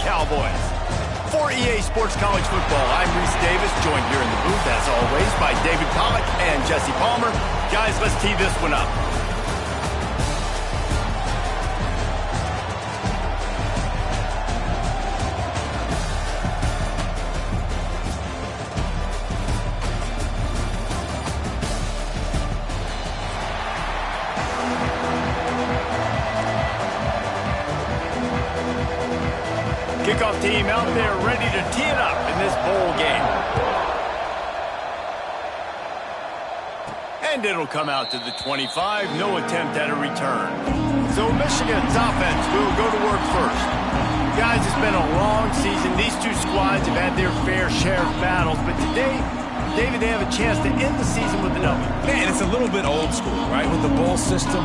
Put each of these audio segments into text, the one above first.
Cowboys. For EA Sports College Football, I'm Reese Davis, joined here in the booth, as always, by David Pollack and Jesse Palmer. Guys, let's tee this one up. Kickoff team out there ready to tee it up in this bowl game. And it'll come out to the 25. No attempt at a return. So Michigan's offense will go to work first. Guys, it's been a long season. These two squads have had their fair share of battles, but today, David, they have a chance to end the season with a W. Man, it's a little bit old school, right? With the bowl system,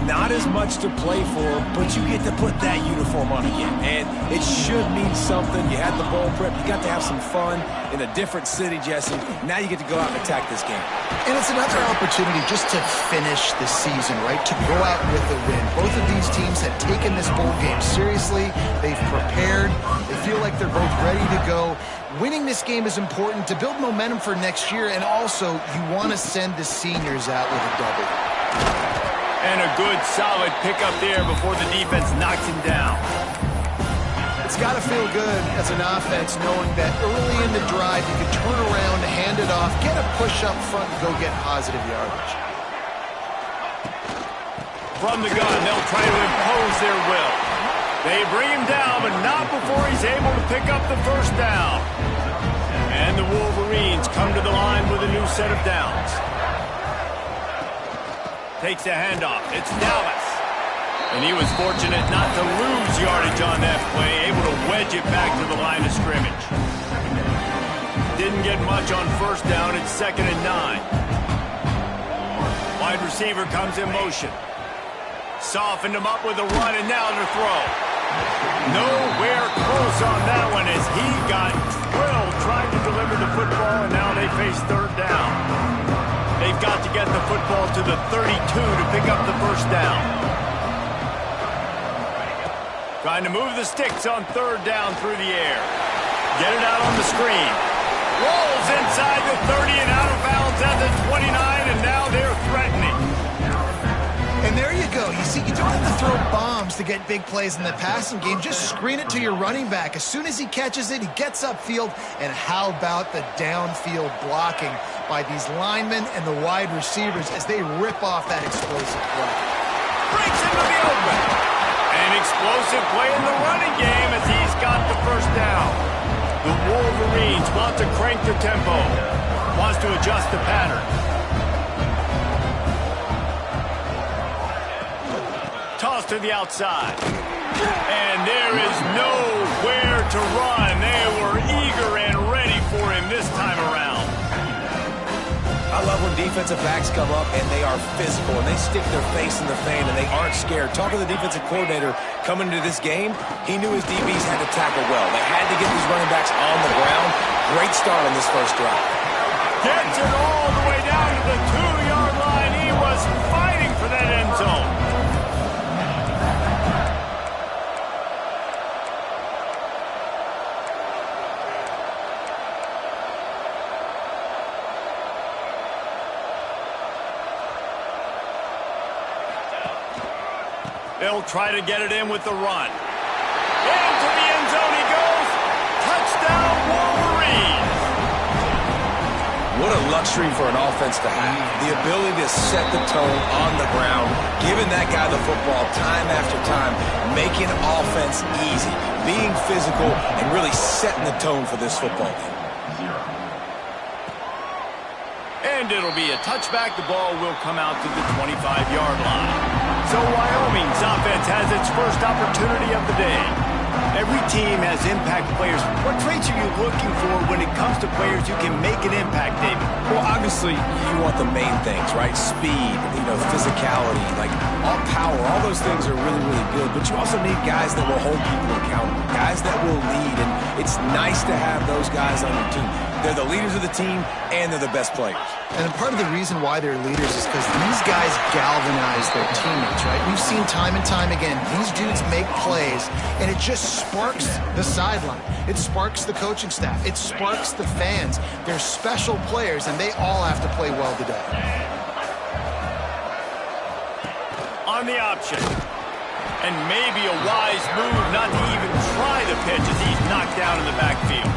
not as much to play for, but you get to put that uniform on again. And it should mean something. You had the bowl prep. You got to have some fun in a different city, Jesse. Now you get to go out and attack this game. And it's another opportunity just to finish the season, right? To go out with a win. Both of these teams have taken this bowl game seriously. They've prepared. They feel like they're both ready to go. Winning this game is important to build momentum for next year, and also you want to send the seniors out with a W. And a good, solid pickup there before the defense knocks him down. It's got to feel good as an offense knowing that early in the drive you can turn around, hand it off, get a push up front, and go get positive yardage. From the gun, they'll try to impose their will. They bring him down, but not before he's able to pick up the first down. And the Wolverines come to the line with a new set of downs. Takes a handoff. It's Dallas. And he was fortunate not to lose yardage on that play, able to wedge it back to the line of scrimmage. Didn't get much on first down. It's 2nd and 9. Wide receiver comes in motion. Softened him up with a run, and now to throw. Nowhere close on that one as he got drilled trying to deliver the football, and now they face 3rd down. They've got to get the football to the 32 to pick up the first down. Trying to move the sticks on 3rd down through the air. Get it out on the screen. Rolls inside the 30 and out of bounds at the 29, and now they're threatening. And there you go. You see, you don't have to throw bombs to get big plays in the passing game. Just screen it to your running back. As soon as he catches it, he gets upfield. And how about the downfield blocking by these linemen and the wide receivers as they rip off that explosive play. Breaks into the open. An explosive play in the running game as he's got the first down. The Wolverines want to crank the tempo. Wants to adjust the pattern. Toss to the outside. And there is nowhere to run. They were eager and ready for him this time around. I love when defensive backs come up and they are physical and they stick their face in the fan and they aren't scared. Talking to the defensive coordinator coming into this game, he knew his DBs had to tackle well. They had to get these running backs on the ground. Great start on this first drive. Gets it all the way down to the 2-yard line. He was fighting for that end zone. They'll try to get it in with the run. Into the end zone he goes. Touchdown, Wolverines. What a luxury for an offense to have. The ability to set the tone on the ground, giving that guy the football time after time, making offense easy, being physical, and really setting the tone for this football game. And it'll be a touchback. The ball will come out to the 25-yard line. So Wyoming's offense has its first opportunity of the day. Every team has impact players. What traits are you looking for when it comes to players who can make an impact, David? Well, obviously, you want the main things, right? Speed, physicality, like all power. All those things are really, really good. But you also need guys that will hold people accountable, guys that will lead. And It's nice to have those guys on your team. They're the leaders of the team, and they're the best players. And part of the reason why they're leaders is because these guys galvanize their teammates, right? We've seen time and time again, these dudes make plays, and it just sparks the sideline. It sparks the coaching staff. It sparks the fans. They're special players, and they all have to play well today. On the option. And maybe a wise move not to even try the pitch as he's knocked down in the backfield.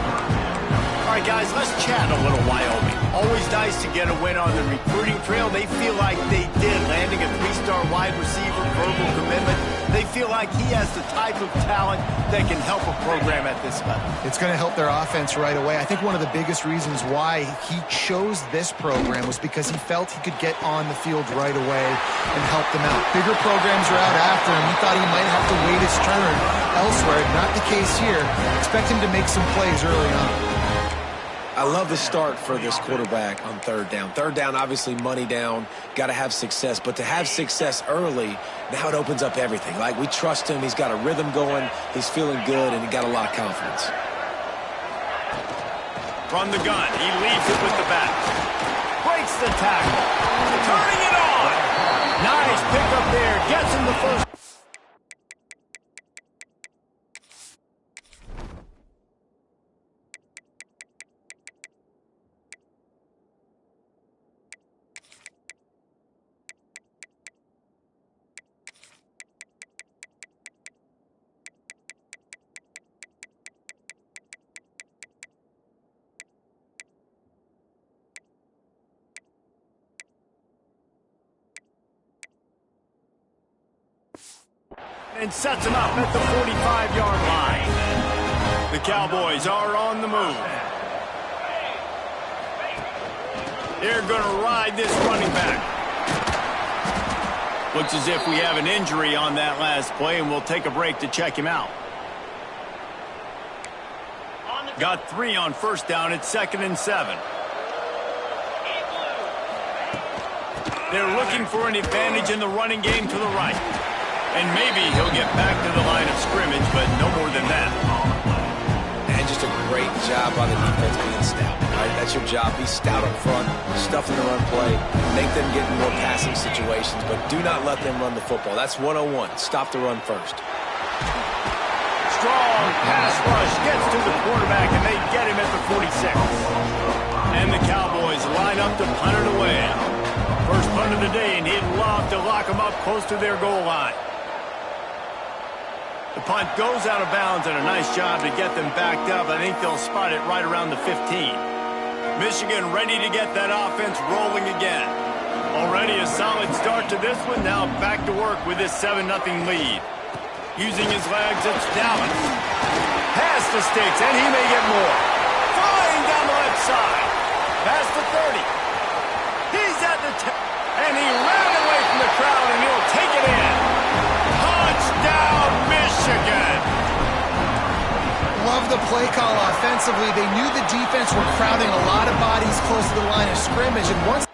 All right, guys, let's chat a little Wyoming. Always nice to get a win on the recruiting trail. They feel like they did, landing a 3-star wide receiver, verbal commitment. They feel like he has the type of talent that can help a program at this level. It's going to help their offense right away. I think one of the biggest reasons why he chose this program was because he felt he could get on the field right away and help them out. Bigger programs are out after him. He thought he might have to wait his turn elsewhere. Not the case here. Expect him to make some plays early on. I love the start for this quarterback on third down. Third down, obviously money down, got to have success. But to have success early, now it opens up everything. Like, we trust him. He's got a rhythm going. He's feeling good, and he got a lot of confidence. From the gun, he leads it with the bat. Breaks the tackle. Turning it on. Nice pickup there. Gets him the first. And sets him up at the 45-yard line. The Cowboys are on the move. They're going to ride this running back. Looks as if we have an injury on that last play, and we'll take a break to check him out. Got 3 on first down. It's 2nd and 7. They're looking for an advantage in the running game to the right. And maybe he'll get back to the line of scrimmage, but no more than that. And just a great job by the defense being stout, right? That's your job. Be stout up front, stuff in the run play, make them get in more passing situations, but do not let them run the football. That's 101. Stop the run first. Strong pass rush gets to the quarterback, and they get him at the 46. And the Cowboys line up to punt it away. First punt of the day, and he'd love to lock them up close to their goal line. The punt goes out of bounds, and a nice job to get them backed up. I think they'll spot it right around the 15. Michigan ready to get that offense rolling again. Already a solid start to this one. Now back to work with this 7-0 lead. Using his legs, it's Dallas. Past the sticks, and he may get more. Flying down the left side. Past the 30. He's at the 10. And he ran away from the crowd, and he'll take it in. Touchdown, Michigan. Love the play call offensively. They knew the defense were crowding a lot of bodies close to the line of scrimmage, and once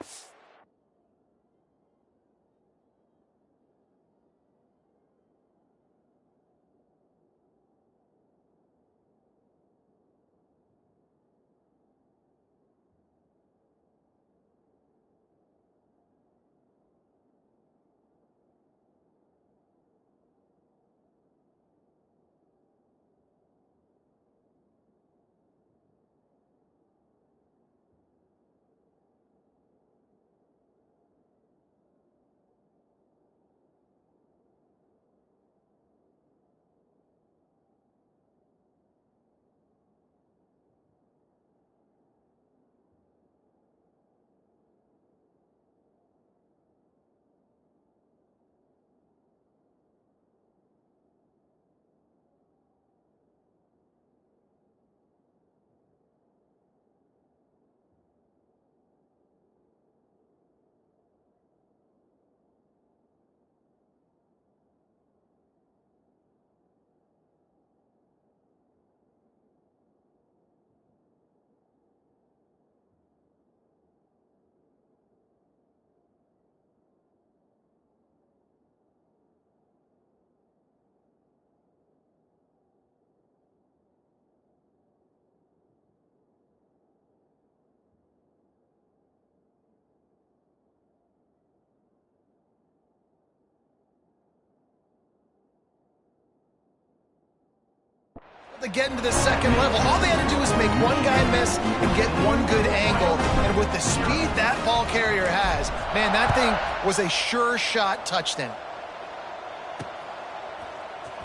to get into the second level. All they had to do was make one guy miss and get one good angle. And with the speed that ball carrier has, man, that thing was a sure shot touchdown.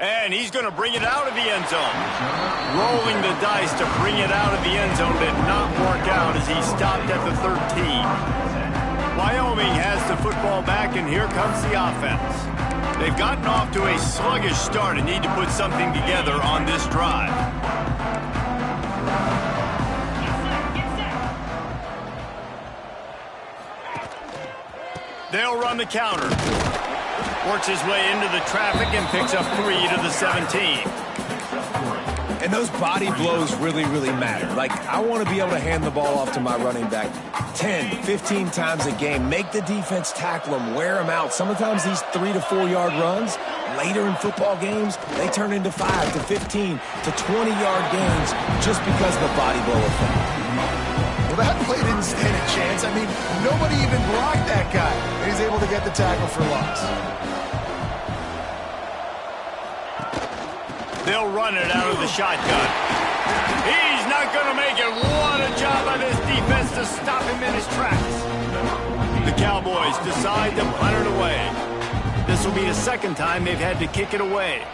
And he's going to bring it out of the end zone. Rolling the dice to bring it out of the end zone did not work out as he stopped at the 13. Wyoming has the football back, and here comes the offense. They've gotten off to a sluggish start and need to put something together on this drive. They'll run the counter. Works his way into the traffic and picks up 3 to the 17. And those body blows really, really matter. Like, I want to be able to hand the ball off to my running back 10, 15 times a game. Make the defense tackle them, wear them out. Sometimes these 3 to 4 yard runs, later in football games, they turn into 5 to 15 to 20 yard gains just because of the body blow effect. Well, that play didn't stand a chance. I mean, nobody even blocked that guy. And he's able to get the tackle for loss. They'll run it out of the shotgun. He's not going to make it. What a job by this defense to stop him in his tracks. The Cowboys decide to punt it away. This will be the second time they've had to kick it away.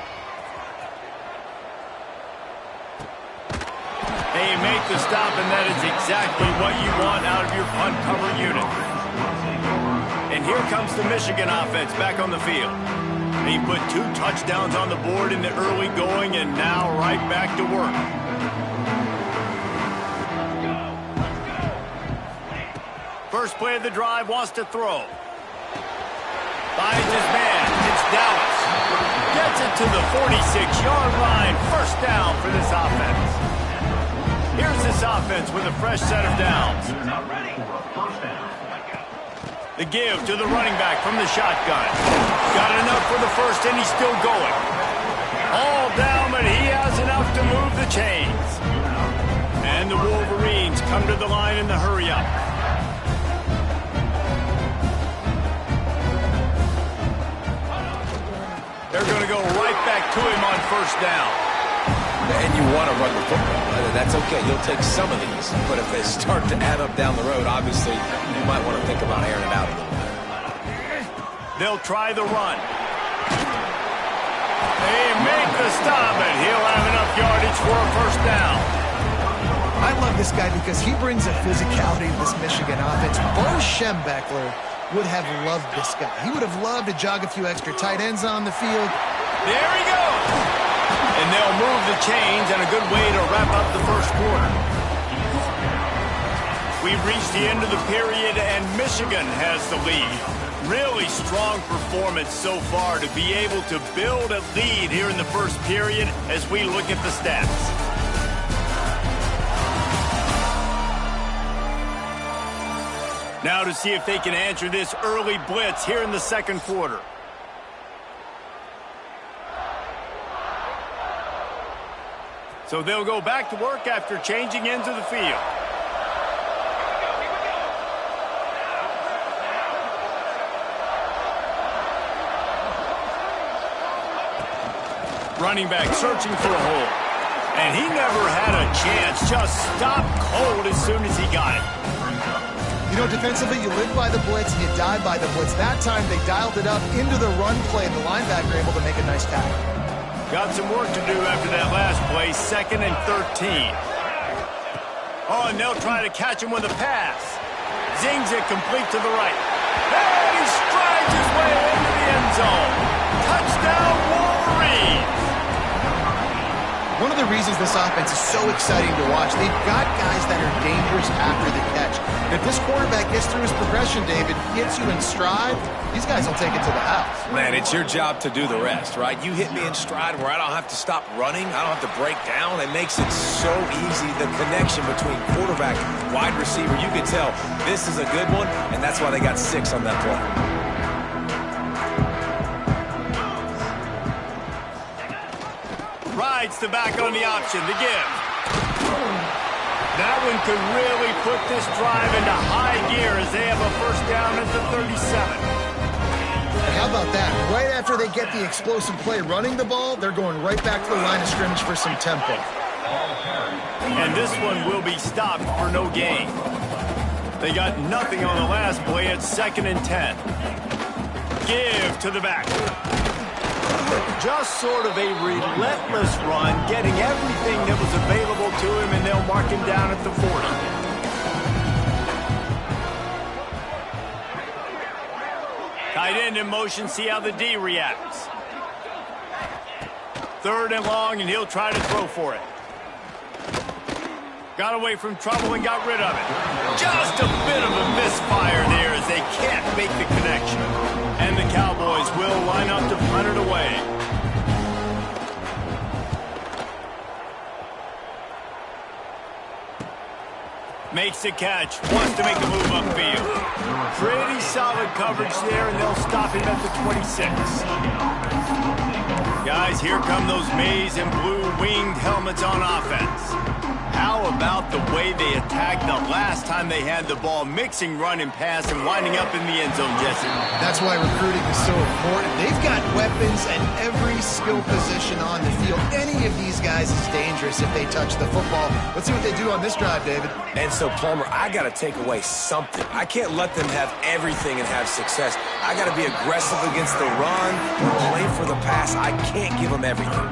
They make the stop, and that is exactly what you want out of your punt cover unit. And here comes the Michigan offense back on the field. He put 2 touchdowns on the board in the early going, and now right back to work. First play of the drive, wants to throw. Finds his man. It's Dallas. Gets it to the 46-yard line. First down for this offense. Here's this offense with a fresh set of downs. The give to the running back from the shotgun. Got enough for the first, and he's still going. All down, but he has enough to move the chains. And the Wolverines come to the line in the hurry-up. They're going to go right back to him on first down. And you want to run the football. That's okay. You'll take some of these. But if they start to add up down the road, obviously, you might want to think about airing it out a little bit. They'll try the run. They make the stop, and he'll have enough yardage for a first down. I love this guy because he brings a physicality to this Michigan offense. Bo Schembechler would have loved this guy. He would have loved to jog a few extra tight ends on the field. There he goes. And they'll move the chains, and a good way to wrap up the first quarter. We've reached the end of the period, and Michigan has the lead. Really strong performance so far to be able to build a lead here in the first period as we look at the stats. Now to see if they can answer this early blitz here in the second quarter. So they'll go back to work after changing into the field. Running back searching for a hole. And he never had a chance. Just stopped cold as soon as he got it. You know, defensively, you live by the blitz and you die by the blitz. That time, they dialed it up into the run play, and the linebacker able to make a nice tackle. Got some work to do after that last play, 2nd and 13. Oh, and they'll try to catch him with a pass. Zings it complete to the right. And he strides his way into the end zone. Touchdown, Wolverines! One of the reasons this offense is so exciting to watch, they've got guys that are dangerous after the catch. And if this quarterback gets through his progression, David, gets you in stride, these guys will take it to the house. Man, it's your job to do the rest, right? You hit me in stride where I don't have to stop running. I don't have to break down. It makes it so easy, the connection between quarterback, wide receiver. You can tell this is a good one, and that's why they got 6 on that play. Rides the back on the option, the give. That one could really put this drive into high gear as they have a first down at the 37. how about that? Right after they get the explosive play running the ball, they're going right back to the line of scrimmage for some tempo. And this one will be stopped for no gain. They got nothing on the last play. It's 2nd and 10. Give to the back. Just sort of a relentless run, getting everything that was available to him, and they'll mark him down at the 40. Tight end in motion, see how the D reacts. 3rd and long, and he'll try to throw for it. Got away from trouble and got rid of it. Just a bit of a misfire there as they can't make the connection. And the Cowboys will line up to punt it away. Makes the catch, wants to make a move upfield. Pretty solid coverage there, and they'll stop him at the 26. Guys, here come those maize and blue winged helmets on offense. How about the way they attacked the last time they had the ball, mixing run and pass and winding up in the end zone, Jesse? That's why recruiting is so important. They've got weapons at every skill position on the field. Any of these guys is dangerous if they touch the football. Let's see what they do on this drive, David. And so, Palmer, I got to take away something. I can't let them have everything and have success. I got to be aggressive against the run, play for the pass. I can't give them everything.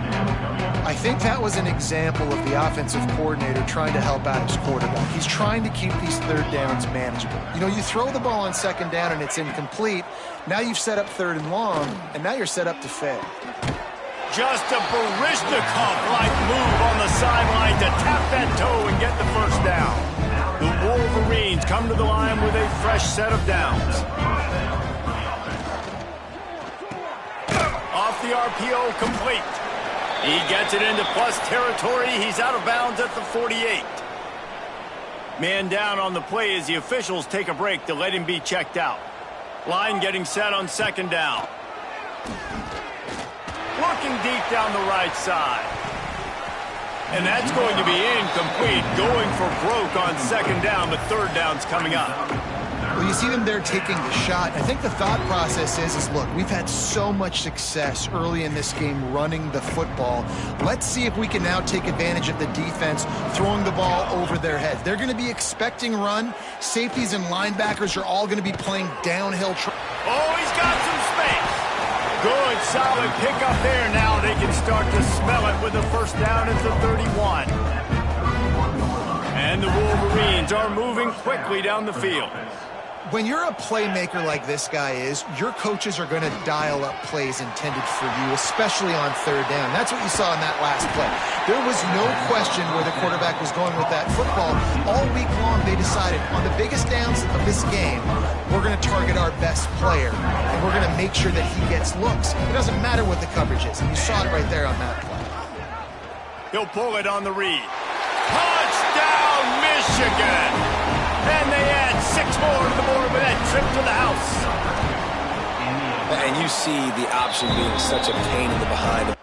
I think that was an example of the offensive coordinator trying to help out his quarterback. He's trying to keep these 3rd downs manageable. You know, you throw the ball on 2nd down and it's incomplete. Now you've set up 3rd and long, and now you're set up to fail. Just a Baryshnikov-like move on the sideline to tap that toe and get the 1st down. The Wolverines come to the line with a fresh set of downs. Off the RPO, complete. He gets it into plus territory. He's out of bounds at the 48. Man down on the play as the officials take a break to let him be checked out. Line getting set on 2nd down. Looking deep down the right side. And that's going to be incomplete. Going for broke on 2nd down, but 3rd down's coming up. Well, you see them there taking the shot. I think the thought process is look, we've had so much success early in this game running the football. Let's see if we can now take advantage of the defense throwing the ball over their heads. They're going to be expecting run. Safeties and linebackers are all going to be playing downhill. Oh, he's got some space. Good, solid pickup there. Now they can start to smell it with the 1st down at the 31. And the Wolverines are moving quickly down the field. When you're a playmaker like this guy is, your coaches are going to dial up plays intended for you, especially on 3rd down. That's what you saw in that last play. There was no question where the quarterback was going with that football. All week long, they decided on the biggest downs of this game, we're going to target our best player, and we're going to make sure that he gets looks. It doesn't matter what the coverage is, and you saw it right there on that play. He'll pull it on the read. Touchdown, Michigan! And they add 6 more to the board with that trip to the house. And you see the option being such a pain in the behind.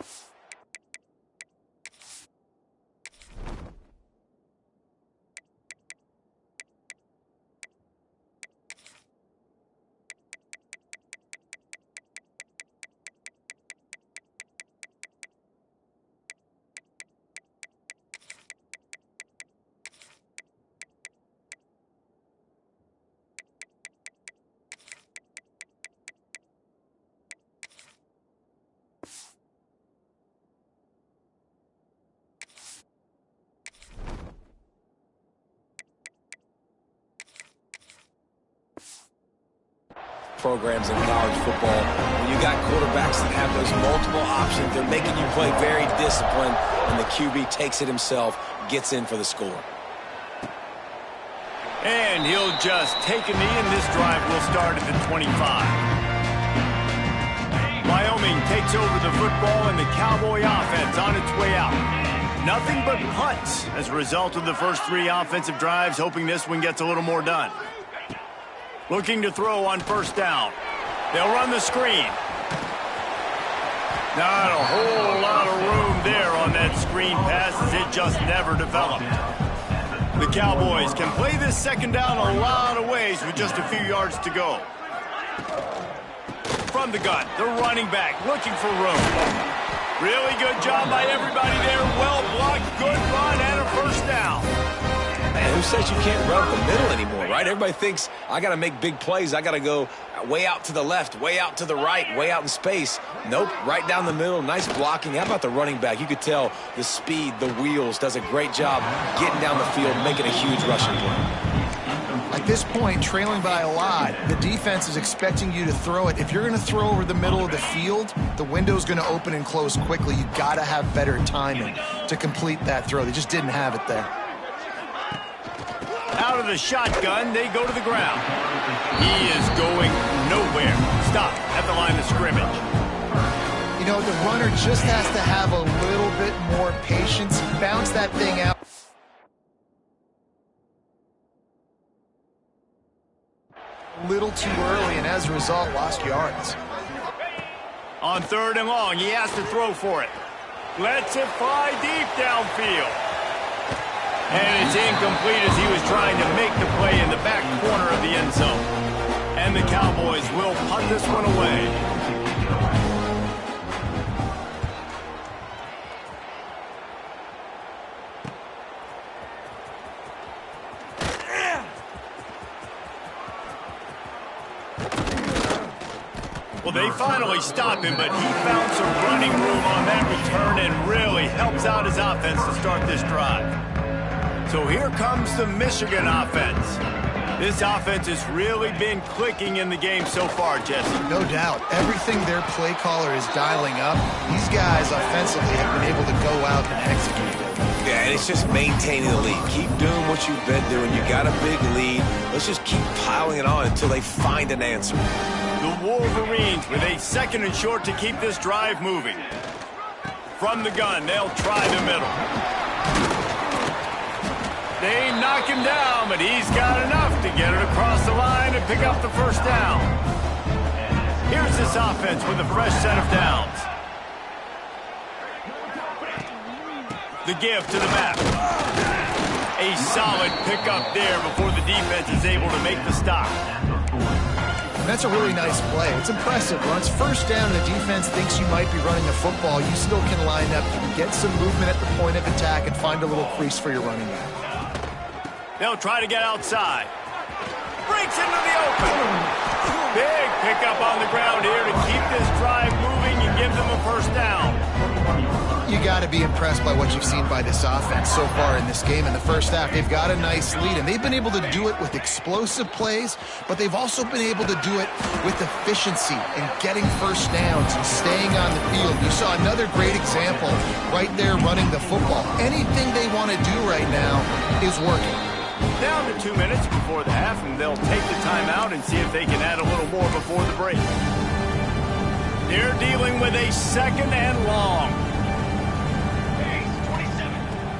Programs in college football, when you got quarterbacks that have those multiple options, they're making you play very disciplined, and the QB takes it himself, gets in for the score. And he'll just take a knee, and this drive will start at the 25. Wyoming takes over the football, and the Cowboy offense on its way out. Nothing but punts as a result of the first 3 offensive drives, hoping this one gets a little more done. Looking to throw on 1st down. They'll run the screen. Not a whole lot of room there on that screen pass as it just never developed. The Cowboys can play this 2nd down a lot of ways with just a few yards to go. From the gun, the running back looking for room. Really good job by everybody there. Well blocked, good run, and a first down. Man, who says you can't run up the middle anymore, right? Everybody thinks I got to make big plays. I got to go way out to the left, way out to the right, way out in space. Nope, right down the middle. Nice blocking. How about the running back? You could tell the speed, the wheels, does a great job getting down the field, making a huge rushing play. At this point, trailing by a lot, the defense is expecting you to throw it. If you're going to throw over the middle of the field, the window's going to open and close quickly. You've got to have better timing to complete that throw. They just didn't have it there. Out of the shotgun, they go to the ground. He is going nowhere. Stop at the line of scrimmage. You know, the runner just has to have a little bit more patience. Bounce that thing out. A little too early, and as a result, lost yards. On 3rd and long, he has to throw for it. Lets it fly deep downfield. And it's incomplete as he was trying to make the play in the back corner of the end zone. And the Cowboys will punt this one away. Well, they finally stop him, but he found some running room on that return and really helps out his offense to start this drive. So here comes the Michigan offense. This offense has really been clicking in the game so far, Jesse. No doubt. Everything their play caller is dialing up, these guys offensively have been able to go out and execute it. Yeah, and it's just maintaining the lead. Keep doing what you've been doing. You got a big lead. Let's just keep piling it on until they find an answer. The Wolverines with a 2nd and short to keep this drive moving. From the gun, they'll try the middle. They knock him down, but he's got enough to get it across the line and pick up the first down. Here's this offense with a fresh set of downs. The give to the back. A solid pickup there before the defense is able to make the stop. And that's a really nice play. It's impressive. When it's 1st down and the defense thinks you might be running the football, you still can line up, you can get some movement at the point of attack and find a little crease for your running back. They'll try to get outside. Breaks into the open. Big pickup on the ground here to keep this drive moving and give them a first down. You got to be impressed by what you've seen by this offense so far in this game. In the first half, they've got a nice lead, and they've been able to do it with explosive plays, but they've also been able to do it with efficiency and getting first downs and staying on the field. You saw another great example right there running the football. Anything they want to do right now is working. Down to 2 minutes before the half, and they'll take the timeout and see if they can add a little more before the break. They're dealing with a 2nd and long.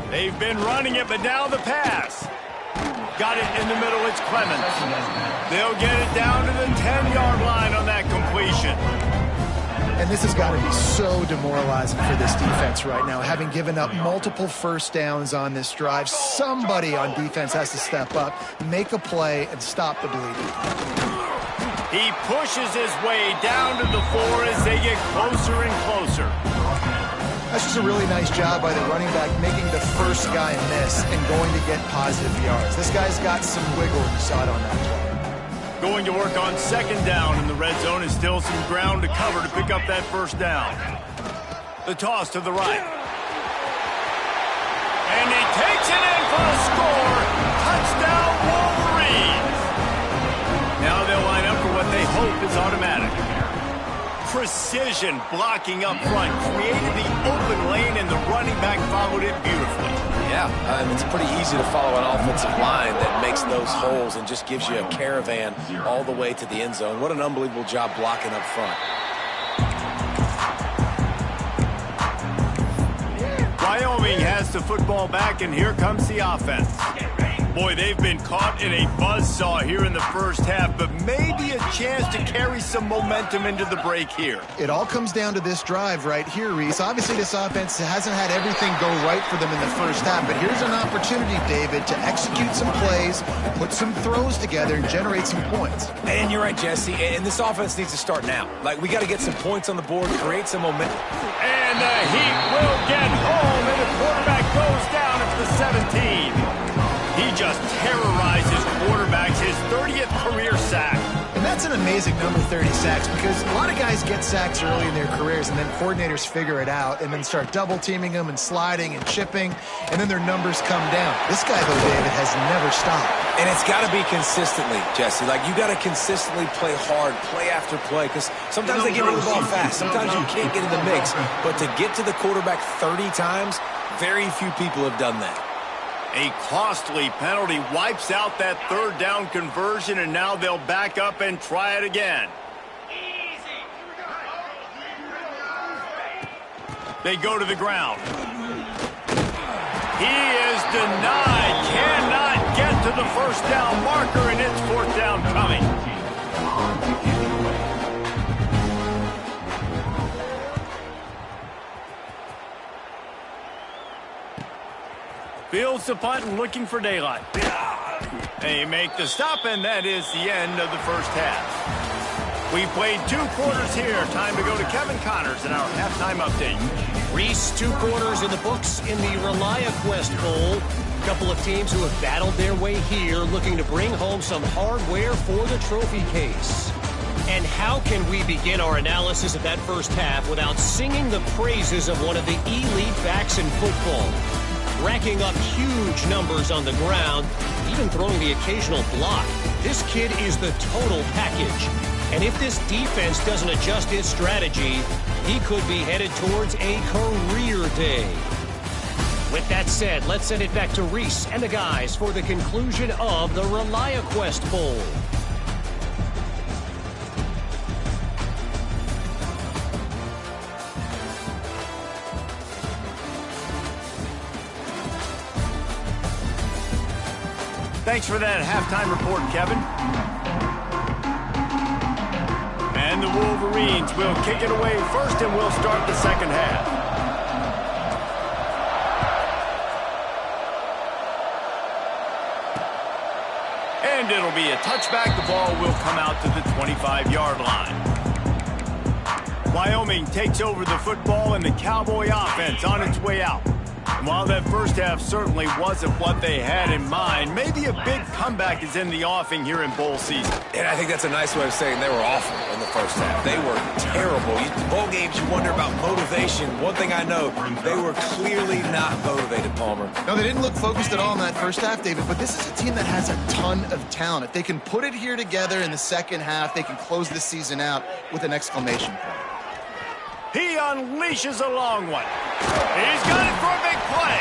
They've been running it, but now the pass. Got it in the middle, it's Clemens. They'll get it down to the 10-yard line on that completion. And this has got to be so demoralizing for this defense right now. Having given up multiple first downs on this drive, somebody on defense has to step up, make a play, and stop the bleeding. He pushes his way down to the 4 as they get closer and closer. That's just a really nice job by the running back, making the first guy miss and going to get positive yards. This guy's got some wiggle. You saw it on that play. Going to work on 2nd down in the red zone is still some ground to cover to pick up that first down. The toss to the right. And he takes it in for a score. Touchdown, Wolverines. Now they'll line up for what they hope is automatic. Precision blocking up front created the open lane, and the running back followed it beautifully. Yeah, it's pretty easy to follow an offensive line that makes those holes and just gives you a caravan all the way to the end zone. What an unbelievable job blocking up front. Wyoming has the football back, and here comes the offense. Boy, they've been caught in a buzzsaw here in the first half, but maybe a chance to carry some momentum into the break here. It all comes down to this drive right here, Reese. Obviously, this offense hasn't had everything go right for them in the first half, but here's an opportunity, David, to execute some plays, put some throws together, and generate some points. And you're right, Jesse, and this offense needs to start now. Like, we got to get some points on the board, create some momentum. And the Heat will get home, and the quarterback goes down at the 17. He just terrorizes quarterbacks, his 30th career sack. And that's an amazing number, 30 sacks, because a lot of guys get sacks early in their careers, and then coordinators figure it out and then start double-teaming them and sliding and chipping, and then their numbers come down. This guy, though, David, has never stopped. And it's got to be consistently, Jesse. Like, you got to consistently play hard, play after play, because sometimes they get rid of the ball fast. Sometimes you can't get in the mix. But to get to the quarterback 30 times, very few people have done that. A costly penalty wipes out that third down conversion, and now they'll back up and try it again. They go to the ground. He is denied, cannot get to the first down marker, and it's fourth down coming. Fields the punt and looking for daylight. They make the stop, and that is the end of the first half. We played 2 quarters here. Time to go to Kevin Connors in our halftime update. Reese, 2 quarters in the books in the ReliaQuest Bowl. A couple of teams who have battled their way here, looking to bring home some hardware for the trophy case. And how can we begin our analysis of that first half without singing the praises of one of the elite backs in football? Racking up huge numbers on the ground, even throwing the occasional block. This kid is the total package. And if this defense doesn't adjust its strategy, he could be headed towards a career day. With that said, let's send it back to Reese and the guys for the conclusion of the ReliaQuest Bowl. Thanks for that halftime report, Kevin. And the Wolverines will kick it away first, and we'll start the second half. And it'll be a touchback. The ball will come out to the 25-yard line. Wyoming takes over the football, and the Cowboy offense on its way out. And while that first half certainly wasn't what they had in mind, maybe a big comeback is in the offing here in bowl season. And I think that's a nice way of saying they were awful in the first half. They were terrible. Bowl games, you wonder about motivation. One thing I know, they were clearly not motivated, Palmer. No, they didn't look focused at all in that first half, David, but this is a team that has a ton of talent. If they can put it here together in the second half, they can close this season out with an exclamation point. He unleashes a long one. He's got it for a big play.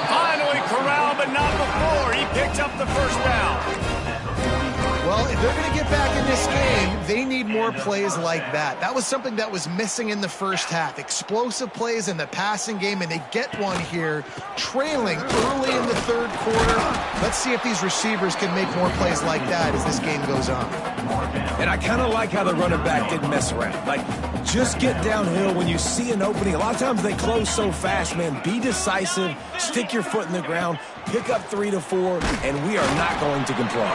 Finally corralled, but not before he picks up the first down. Well, if they're going to get back in this game, they need more plays like that. That was something that was missing in the first half. Explosive plays in the passing game, and they get one here, trailing early in the third quarter. Let's see if these receivers can make more plays like that as this game goes on. And I kind of like how the running back didn't mess around. Like, just get downhill when you see an opening. A lot of times they close so fast, man. Be decisive, stick your foot in the ground, pick up 3 to 4, and we are not going to complain.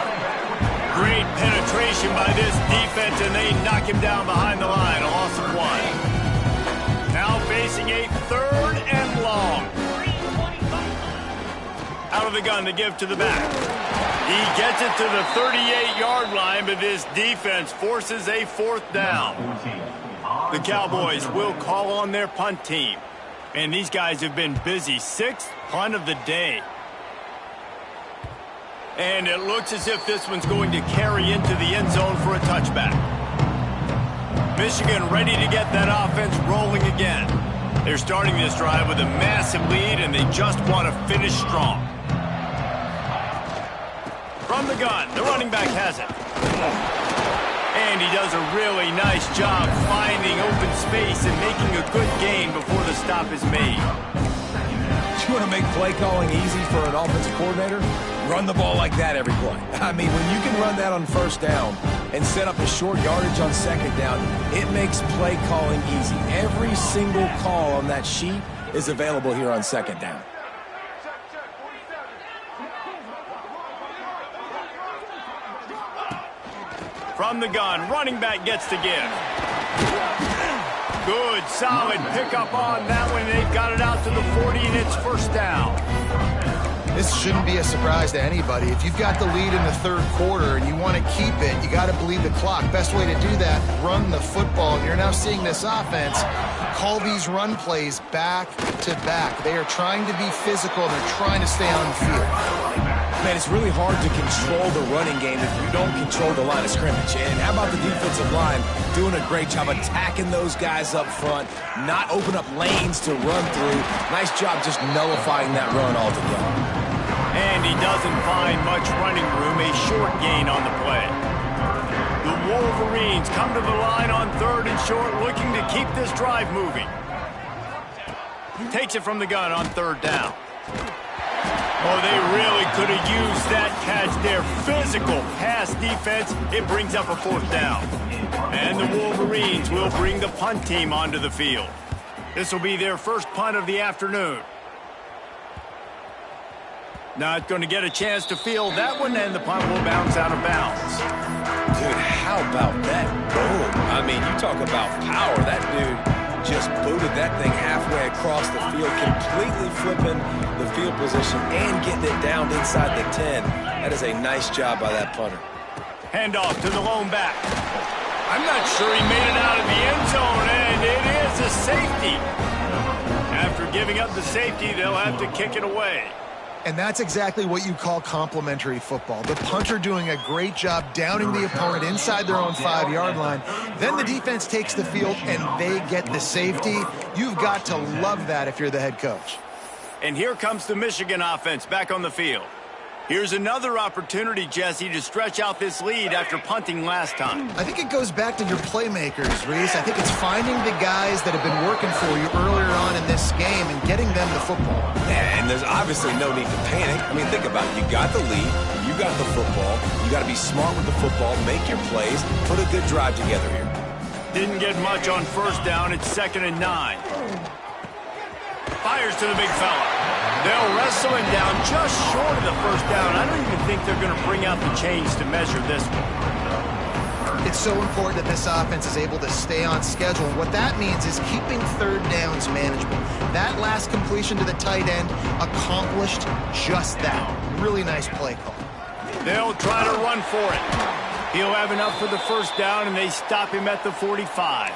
Great penetration by this defense, and they knock him down behind the line. A loss of 1. Now facing a 3rd and long. Out of the gun to give to the back. He gets it to the 38-yard line, but this defense forces a 4th down. The Cowboys will call on their punt team. And these guys have been busy. 6th punt of the day. And it looks as if this one's going to carry into the end zone for a touchback. Michigan ready to get that offense rolling again. They're starting this drive with a massive lead, and they just want to finish strong. From the gun, the running back has it. And he does a really nice job finding open space and making a good gain before the stop is made. You want to make play calling easy for an offensive coordinator? Run the ball like that every play. I mean, when you can run that on first down and set up a short yardage on second down, it makes play calling easy. Every single call on that sheet is available here on second down. From the gun, running back gets to give. Good, solid pickup on that one. They've got it out to the 40, and it's first down. This shouldn't be a surprise to anybody. If you've got the lead in the third quarter and you want to keep it, you got to bleed the clock. Best way to do that, run the football. And you're now seeing this offense call these run plays back to back. They are trying to be physical, and they're trying to stay on the field. Man, it's really hard to control the running game if you don't control the line of scrimmage. And how about the defensive line doing a great job attacking those guys up front, not open up lanes to run through. Nice job just nullifying that run altogether. And he doesn't find much running room, a short gain on the play. The Wolverines come to the line on third and short, looking to keep this drive moving. Takes it from the gun on third down. Oh, they really could have used that catch there. Physical pass defense. It brings up a fourth down. And the Wolverines will bring the punt team onto the field. This will be their first punt of the afternoon. Not going to get a chance to field that one, and the punt will bounce out of bounds. Dude, how about that boom? I mean, you talk about power. That dude just booted that thing halfway across the field, completely flipping the field position and getting it down inside the 10. That is a nice job by that punter. Handoff to the lone back. I'm not sure he made it out of the end zone, and it is a safety. After giving up the safety, they'll have to kick it away. And that's exactly what you call complementary football. The punter doing a great job downing the opponent inside their own 5-yard line. Then the defense takes the field and they get the safety. You've got to love that if you're the head coach. And here comes the Michigan offense back on the field. Here's another opportunity, Jesse, to stretch out this lead after punting last time. I think it goes back to your playmakers, Reese. I think it's finding the guys that have been working for you earlier on in this game and getting them the football. And there's obviously no need to panic. I mean, think about it. You got the lead. You got the football. You got to be smart with the football, make your plays, put a good drive together here. Didn't get much on first down. It's 2nd and 9. Fires to the big fella. They'll wrestle him down just short of the first down. I don't even think they're going to bring out the chains to measure this one. It's so important that this offense is able to stay on schedule. And what that means is keeping third downs manageable. That last completion to the tight end accomplished just that. Really nice play call. They'll try to run for it. He'll have enough for the first down, and they stop him at the 45.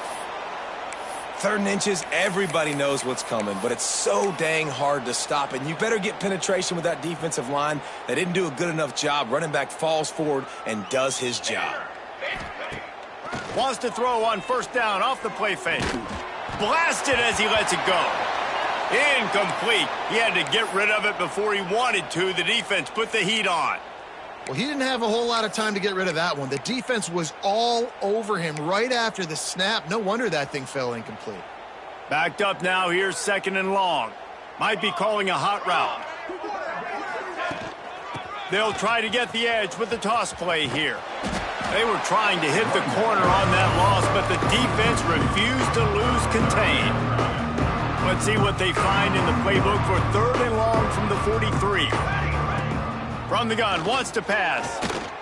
3rd and inches, everybody knows what's coming, but it's so dang hard to stop. And you better get penetration with that defensive line. They didn't do a good enough job. Running back falls forward and does his job. Wants to throw on first down off the play fake. Blasted as he lets it go. Incomplete. He had to get rid of it before he wanted to. The defense put the heat on. Well, he didn't have a whole lot of time to get rid of that one. The defense was all over him right after the snap. No wonder that thing fell incomplete. Backed up now. Here's 2nd and long. Might be calling a hot route. They'll try to get the edge with the toss play here. They were trying to hit the corner on that loss, but the defense refused to lose contain. Let's see what they find in the playbook for 3rd and long from the 43. From the gun, wants to pass.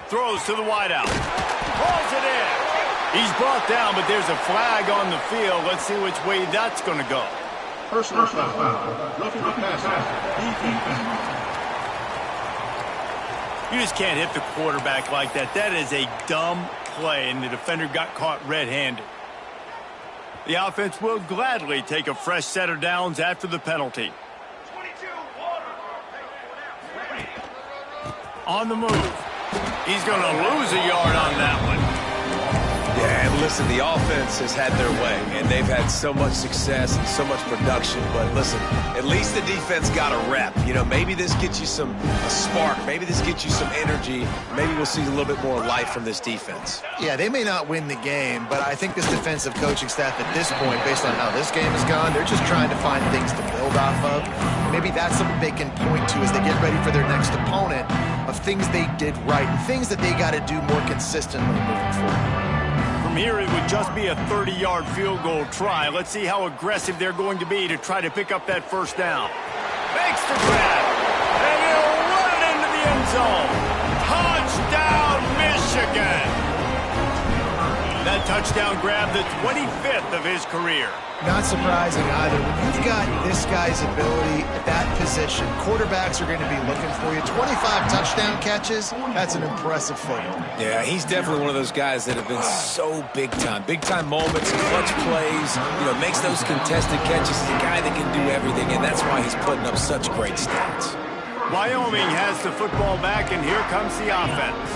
Throws to the wideout. Pulls it in. He's brought down, but there's a flag on the field. Let's see which way that's going to go. Personal foul. Roughing the passer. You just can't hit the quarterback like that. That is a dumb play, and the defender got caught red-handed. The offense will gladly take a fresh set of downs after the penalty. On the move. He's going to lose a yard on that one. Yeah, Listen, the offense has had their way, and they've had so much success and so much production. But listen, at least the defense got a rep. You know, maybe this gets you a spark. Maybe this gets you some energy. Maybe we'll see a little bit more life from this defense. Yeah, they may not win the game, but I think this defensive coaching staff at this point, based on how this game has gone, they're just trying to find things to build off of. Maybe that's something they can point to as they get ready for their next opponent, of things they did right and things that they got to do more consistently moving forward. From here, it would just be a 30-yard field goal try. Let's see how aggressive they're going to be to try to pick up that first down. Makes the grab, and he'll run it into the end zone. Touchdown, Michigan! That touchdown grab, the 25th of his career. Not surprising either. When you've got this guy's ability at that position, quarterbacks are going to be looking for you. 25 touchdown catches, that's an impressive figure. Yeah, he's definitely one of those guys that have been so big time. Big time moments, clutch plays, makes those contested catches. He's a guy that can do everything, and that's why he's putting up such great stats. Wyoming has the football back, and here comes the offense.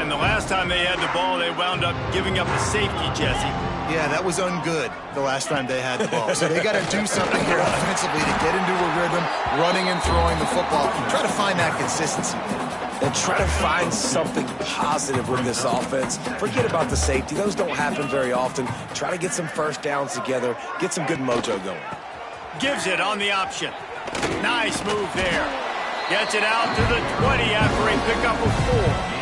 And the last time they had the ball, they wound up giving up a safety, Jesse. Yeah, that was ungood the last time they had the ball. So they got to do something here offensively to get into a rhythm, running and throwing the football. Try to find that consistency. And try to find something positive with this offense. Forget about the safety. Those don't happen very often. Try to get some first downs together, get some good mojo going. Gives it on the option. Nice move there. Gets it out to the 20 after a pickup of 4.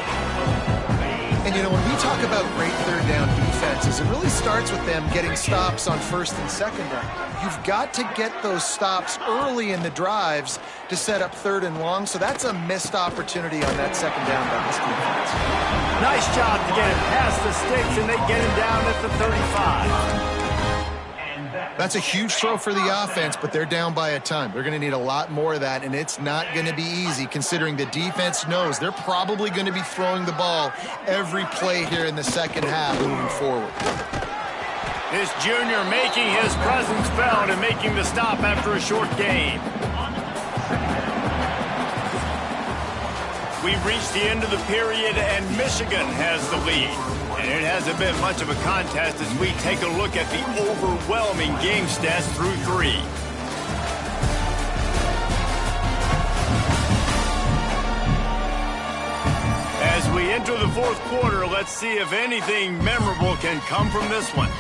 And, when we talk about great third down defenses, it really starts with them getting stops on first and second down. You've got to get those stops early in the drives to set up third and long, so that's a missed opportunity on that second down by this defense. Nice job to get it past the sticks, and they get him down at the 35. That's a huge throw for the offense, but they're down by a ton. They're going to need a lot more of that, and it's not going to be easy considering the defense knows they're probably going to be throwing the ball every play here in the second half moving forward. This junior making his presence felt and making the stop after a short gain. We've reached the end of the period, and Michigan has the lead. And it hasn't been much of a contest as we take a look at the overwhelming game stats through 3. As we enter the fourth quarter, let's see if anything memorable can come from this one.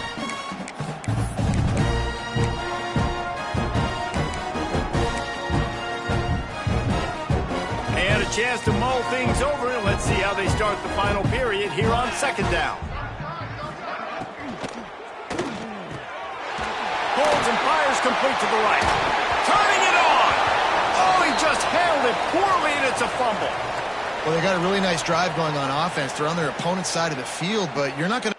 They had a chance to mull things over, and let's see how they start the final period here on second down. Holds and fires complete to the right. Turning it on! Oh, he just handled it poorly, and it's a fumble. Well, they got a really nice drive going on offense. They're on their opponent's side of the field, but you're not going to...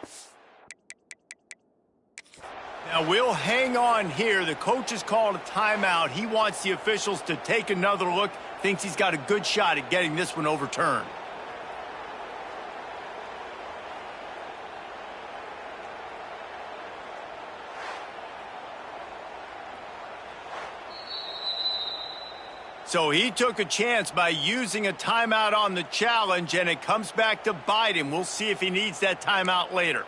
Now, we'll hang on here. The coach has called a timeout. He wants the officials to take another look. Thinks he's got a good shot at getting this one overturned. So he took a chance by using a timeout on the challenge, and it comes back to bite him. We'll see if he needs that timeout later.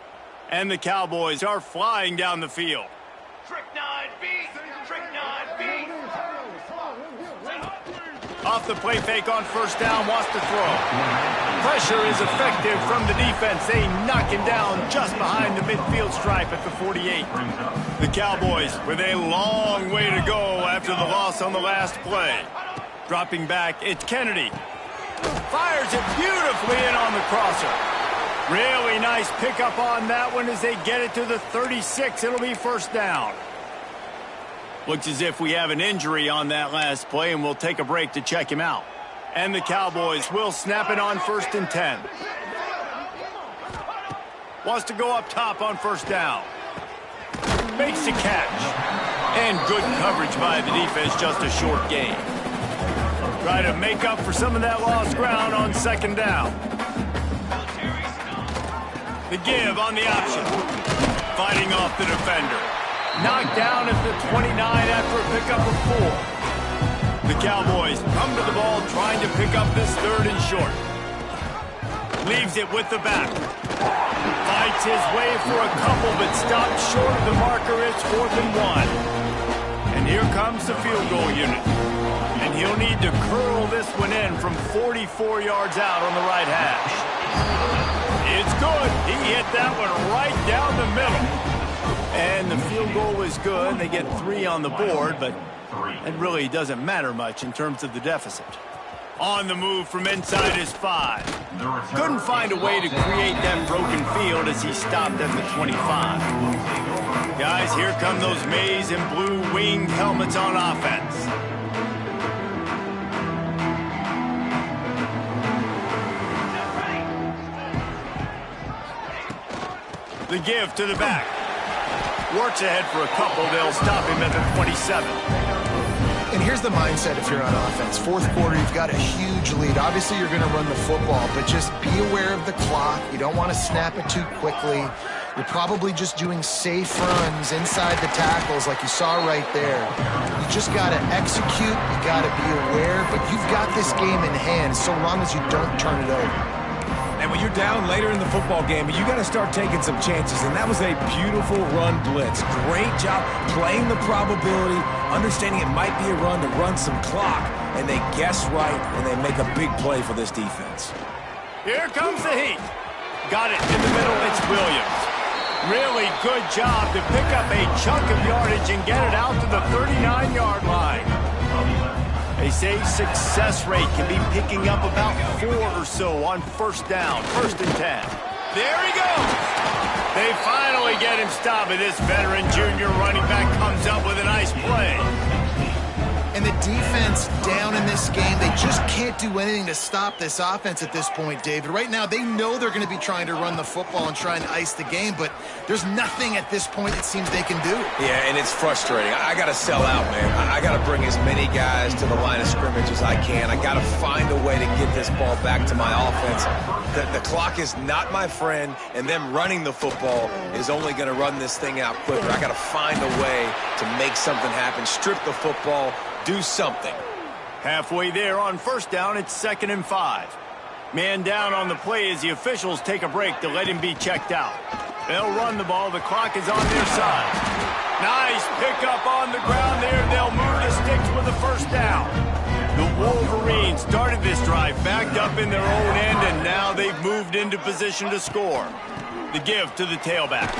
And the Cowboys are flying down the field. Trick 9B! Trick 9B! Off the play fake on first down, wants to throw. Pressure is effective from the defense. They knock him down just behind the midfield stripe at the 48. The Cowboys with a long way to go after the loss on the last play. Dropping back, it's Kennedy. Fires it beautifully in on the crosser. Really nice pickup on that one as they get it to the 36. It'll be first down. Looks as if we have an injury on that last play, and we'll take a break to check him out. And the Cowboys will snap it on first and 10. Wants to go up top on first down. Makes the catch. And good coverage by the defense, just a short gain. Try to make up for some of that lost ground on second down. The give on the option. Fighting off the defender. Knocked down at the 29 after a pickup of 4. The Cowboys come to the ball trying to pick up this third and short. Leaves it with the back. Fights his way for a couple, but stopped short of the marker. It's 4th and 1. And here comes the field goal unit. And he'll need to curl this one in from 44 yards out on the right hash. It's good. He hit that one right down the middle. And the field goal is good. They get 3 on the board, but it really doesn't matter much in terms of the deficit. On the move from inside his 5. Couldn't find a way to create that broken field as he stopped at the 25. Guys, here come those maize and blue winged helmets on offense. The give to the back. Works ahead for a couple. They'll stop him at the 27. And here's the mindset if you're on offense. 4th quarter, you've got a huge lead. Obviously, you're going to run the football, but just be aware of the clock. You don't want to snap it too quickly. You're probably just doing safe runs inside the tackles like you saw right there. You just got to execute. You got to be aware, but you've got this game in hand so long as you don't turn it over. And when you're down later in the football game, you got to start taking some chances. And that was a beautiful run blitz. Great job playing the probability, understanding it might be a run to run some clock, and they guess right, and they make a big play for this defense. Here comes the heat. Got it in the middle. It's Williams. Really good job to pick up a chunk of yardage and get it out to the 39-yard line. They say success rate can be picking up about 4 or so on 1st down, 1st and 10. There he goes. They finally get him stopped, and this veteran junior running back comes up with a nice play. And the defense down in this game, they just can't do anything to stop this offense at this point, David. Right now, they know they're going to be trying to run the football and trying to ice the game, but there's nothing at this point it seems they can do. Yeah, and it's frustrating. I got to sell out, man. I got to bring as many guys to the line of scrimmage as I can. I got to find a way to get this ball back to my offense. The clock is not my friend, and them running the football is only going to run this thing out quicker. I got to find a way to make something happen, strip the football, do something. Halfway there on 1st down, it's 2nd and 5. Man down on the play as the officials take a break to let him be checked out. They'll run the ball. The clock is on their side. Nice pickup on the ground there. They'll move the sticks with the 1st down. The Wolverines started this drive backed up in their own end, and now they've moved into position to score. The give to the tailback.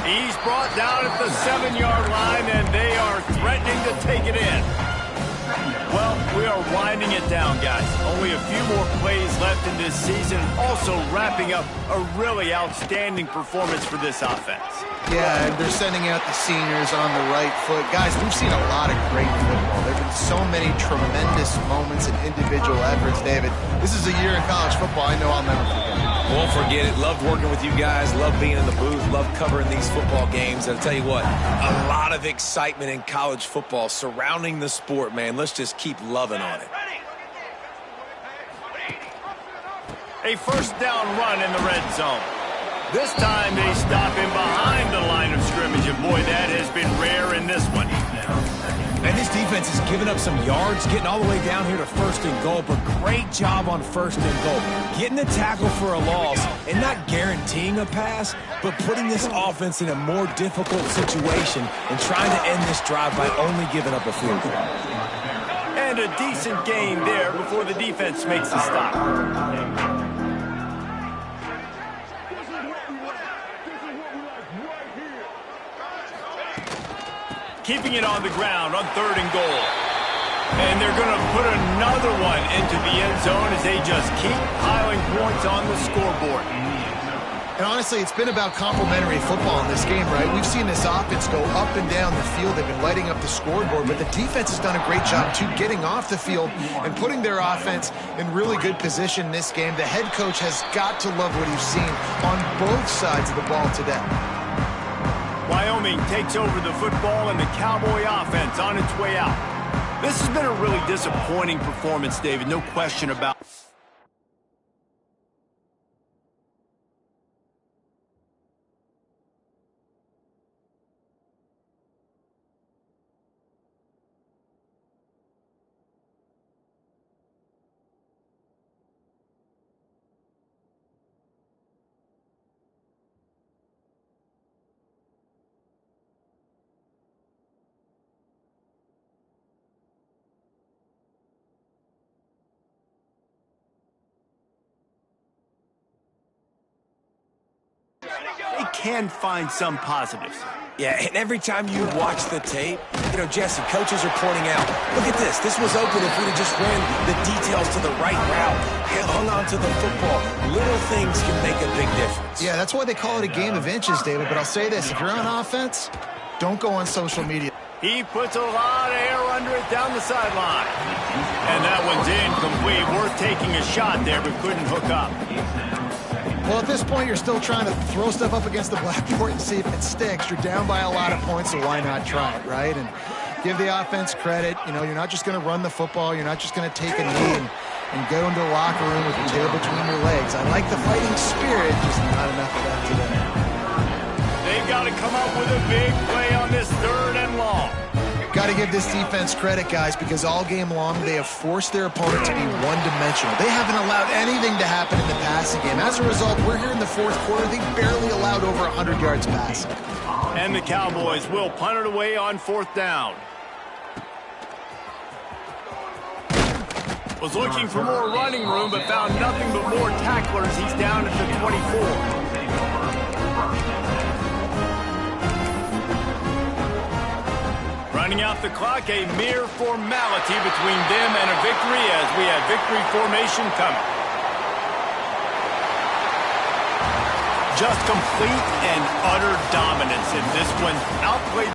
He's brought down at the 7-yard line, and they are threatening to take it in. Well, we are winding it down, guys. Only a few more plays left in this season. Also wrapping up a really outstanding performance for this offense. Yeah, and they're sending out the seniors on the right foot. Guys, we've seen a lot of great football. There have been so many tremendous moments and individual efforts, David. This is a year in college football I know I'll never forget. Won't forget it. Loved working with you guys. Loved being in the booth. Loved covering these football games. And I'll tell you what, a lot of excitement in college football surrounding the sport, man. Let's just keep loving on it. A 1st down run in the red zone. This time they stop him behind the line of scrimmage, and boy, that has been rare in this one. And this defense has given up some yards, getting all the way down here to 1st and goal, but great job on 1st and goal. Getting the tackle for a loss and not guaranteeing a pass, but putting this offense in a more difficult situation and trying to end this drive by only giving up a field goal. And a decent gain there before the defense makes the stop. Keeping it on the ground on 3rd and goal. And they're going to put another one into the end zone as they just keep piling points on the scoreboard. And honestly, it's been about complementary football in this game, right? We've seen this offense go up and down the field. They've been lighting up the scoreboard, but the defense has done a great job, too, getting off the field and putting their offense in really good position in this game. The head coach has got to love what he's seen on both sides of the ball today. Wyoming takes over the football and the Cowboy offense on its way out. This has been a really disappointing performance, David, no question about it. can find some positives. Yeah, and every time you watch the tape, Jesse, coaches are pointing out, look at this. This was open if we'd have just ran the details to the right route, hung on to the football. Little things can make a big difference. Yeah, that's why they call it a game of inches, David. But I'll say this, if you're on offense, don't go on social media. He puts a lot of air under it down the sideline. And that one's incomplete. Worth taking a shot there, but couldn't hook up. Well, at this point, you're still trying to throw stuff up against the blackboard and see if it sticks. You're down by a lot of points, so why not try it, right? And give the offense credit. You're not just going to run the football. You're not just going to take a knee and go into the locker room with your tail between your legs. I like the fighting spirit, just not enough of that today. They've got to come up with a big play on this 3rd and long. Got to give this defense credit, guys, because all game long they have forced their opponent to be one-dimensional. They haven't allowed anything to happen in the passing game. As a result, we're here in the 4th quarter. They barely allowed over 100 yards passing. And the Cowboys will punt it away on 4th down. Was looking for more running room, but found nothing but more tacklers. He's down at the 24. Running out the clock, a mere formality between them and a victory as we have victory formation coming. Just complete and utter dominance in this one. Outplayed